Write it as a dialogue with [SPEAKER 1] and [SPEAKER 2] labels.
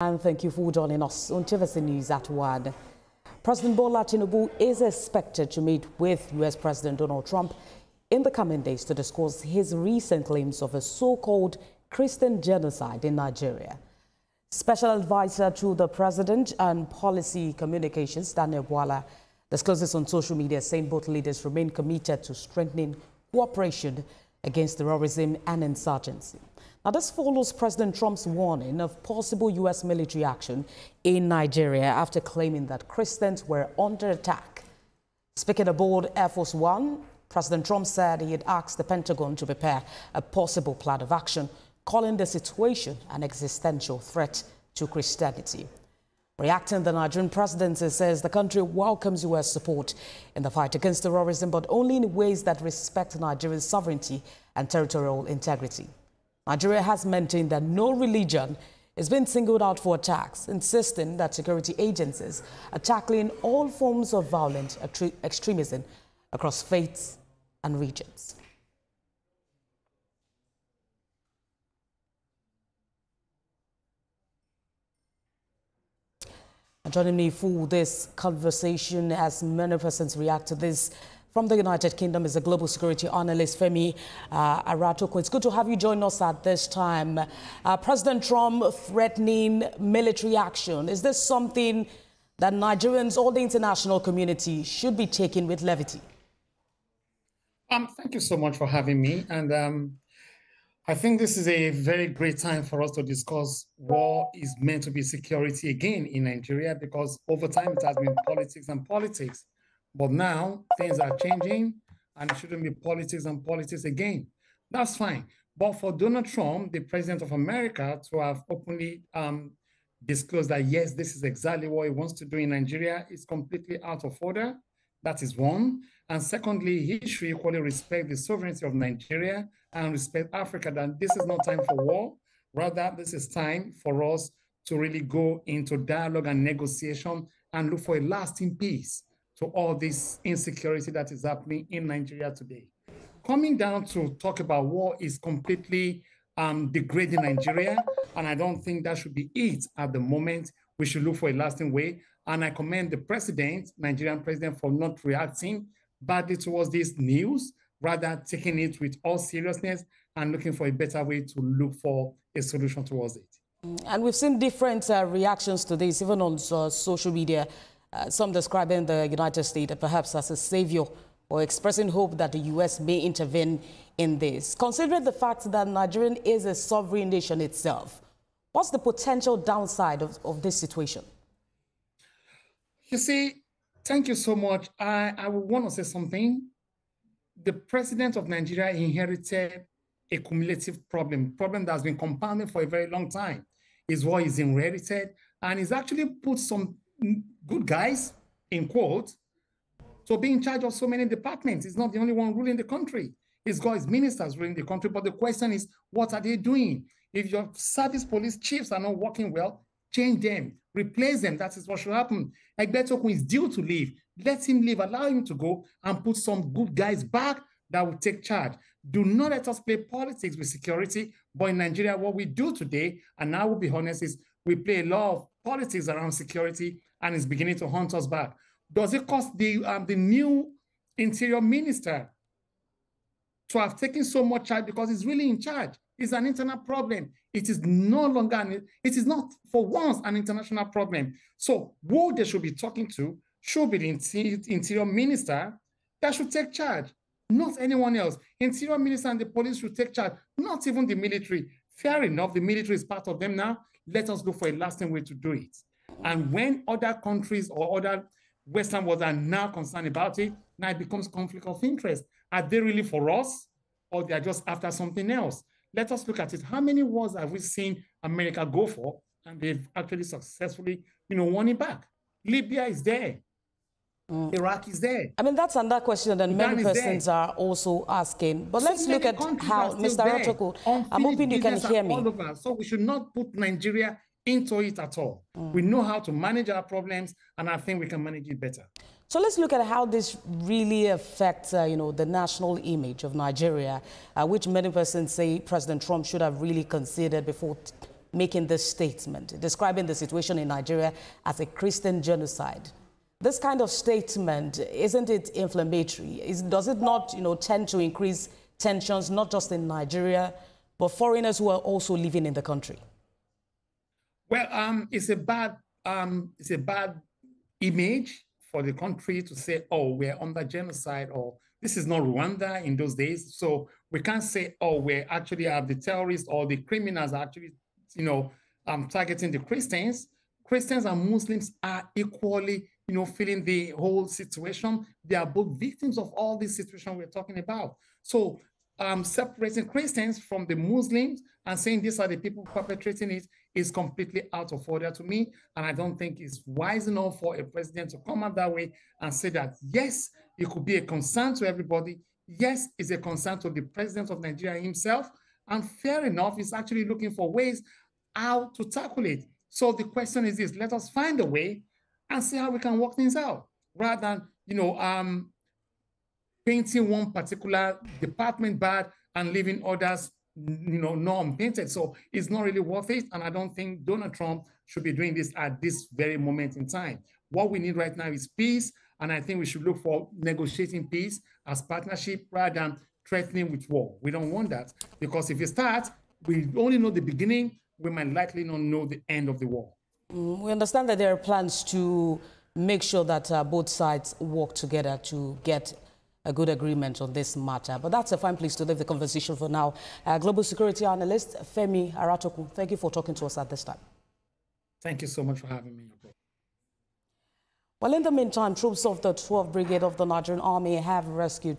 [SPEAKER 1] And thank you for joining us on TVC News at 1. President Bola Tinubu is expected to meet with U.S. President Donald Trump in the coming days to discuss his recent claims of a so-called Christian genocide in Nigeria. Special advisor to the president and policy communications, Daniel Bwala, discloses on social media saying both leaders remain committed to strengthening cooperation against terrorism and insurgency. Now, this follows President Trump's warning of possible U.S. military action in Nigeria after claiming that Christians were under attack. Speaking aboard Air Force One, President Trump said he had asked the Pentagon to prepare a possible plan of action, calling the situation an existential threat to Christianity. Reacting, the Nigerian presidency says the country welcomes U.S. support in the fight against terrorism, but only in ways that respect Nigeria's sovereignty and territorial integrity. Nigeria has maintained that no religion is being singled out for attacks, insisting that security agencies are tackling all forms of violent extremism across faiths and regions. Joining me for this conversation, as many persons react to this from the United Kingdom, is a global security analyst, Femi Aratoko. It's good to have you join us at this time. President Trump threatening military action. Is this something that Nigerians or the international community should be taking with levity?
[SPEAKER 2] Thank you so much for having me. And I think this is a very great time for us to discuss war is meant to be security again in Nigeria, because over time it has been politics and politics. But now things are changing and it shouldn't be politics and politics again. That's fine. But for Donald Trump, the president of America, to have openly disclosed that, yes, this is exactly what he wants to do in Nigeria, is completely out of order. That is one. And secondly, he should equally respect the sovereignty of Nigeria and respect Africa, that this is not time for war. Rather, this is time for us to really go into dialogue and negotiation and look for a lasting peace to all this insecurity that is happening in Nigeria today. Coming down to talk about war is completely degrading Nigeria, and I don't think that should be it at the moment. We should look for a lasting way. And I commend the president, Nigerian president, for not reacting badly towards this news, rather taking it with all seriousness and looking for a better way to look for a solution towards it.
[SPEAKER 1] And we've seen different reactions to this, even on social media. Some describing the United States perhaps as a savior, or expressing hope that the U.S. may intervene in this. Considering the fact that Nigeria is a sovereign nation itself, what's the potential downside of this situation?
[SPEAKER 2] You see, thank you so much. I would want to say something. The president of Nigeria inherited a cumulative problem that has been compounding for a very long time, is what he's inherited. And he's actually put some good guys, in quotes, to be in charge of so many departments. He's not the only one ruling the country. He's got his ministers ruling the country. But the question is, what are they doing? If your service police chiefs are not working well, change them, replace them. That is what should happen. Egbetokun is due to leave. Let him leave, allow him to go and put some good guys back that will take charge. Do not let us play politics with security. But in Nigeria, what we do today, and I will be honest, is we play a lot of politics around security, and it's beginning to haunt us back. Does it cost the new interior minister to have taken so much charge because he's really in charge? It's an internal problem. It is no longer, it is not for once an international problem. So who they should be talking to should be the interior minister that should take charge, not anyone else. Interior minister and the police should take charge, not even the military. Fair enough, the military is part of them now. Let us look for a lasting way to do it. And when other countries or other Western world are now concerned about it, now it becomes conflict of interest. Are they really for us, or they are just after something else? Let us look at it. How many wars have we seen America go for, and they've actually successfully, won it back? Libya is there. Iraq is there.
[SPEAKER 1] I mean, that's another question that many persons are also asking. But let's look at how, Mr. Aratoko, I'm hoping you can hear me.
[SPEAKER 2] So we should not put Nigeria into it at all. We know how to manage our problems, and I think we can manage it better.
[SPEAKER 1] So let's look at how this really affects, the national image of Nigeria, which many persons say President Trump should have really considered before making this statement, describing the situation in Nigeria as a Christian genocide. This kind of statement, isn't it inflammatory? Does it not, tend to increase tensions, not just in Nigeria, but foreigners who are also living in the country?
[SPEAKER 2] Well, it's a bad image for the country to say, oh, we're under genocide, or this is not Rwanda in those days. So we can't say, oh, we actually have the terrorists or the criminals actually, targeting the Christians. Christians and Muslims are equally, feeling the whole situation. They are both victims of all this situation we're talking about. So separating Christians from the Muslims and saying these are the people perpetrating it is completely out of order to me. And I don't think it's wise enough for a president to come out that way and say that, yes, it could be a concern to everybody. Yes, it's a concern to the president of Nigeria himself. And fair enough, he's actually looking for ways how to tackle it. So the question is this: let us find a way and see how we can work things out, rather than, painting one particular department bad and leaving others, non-painted. So it's not really worth it. And I don't think Donald Trump should be doing this at this very moment in time. What we need right now is peace. And I think we should look for negotiating peace as partnership rather than threatening with war. We don't want that, because if you start, we only know the beginning, we might likely not know the end of the war.
[SPEAKER 1] We understand that there are plans to make sure that both sides work together to get a good agreement on this matter. But that's a fine place to leave the conversation for now. Global security analyst Femi Aratoku, thank you for talking to us at this time.
[SPEAKER 2] Thank you so much for having me.
[SPEAKER 1] Well, in the meantime, troops of the 12th Brigade of the Nigerian Army have rescued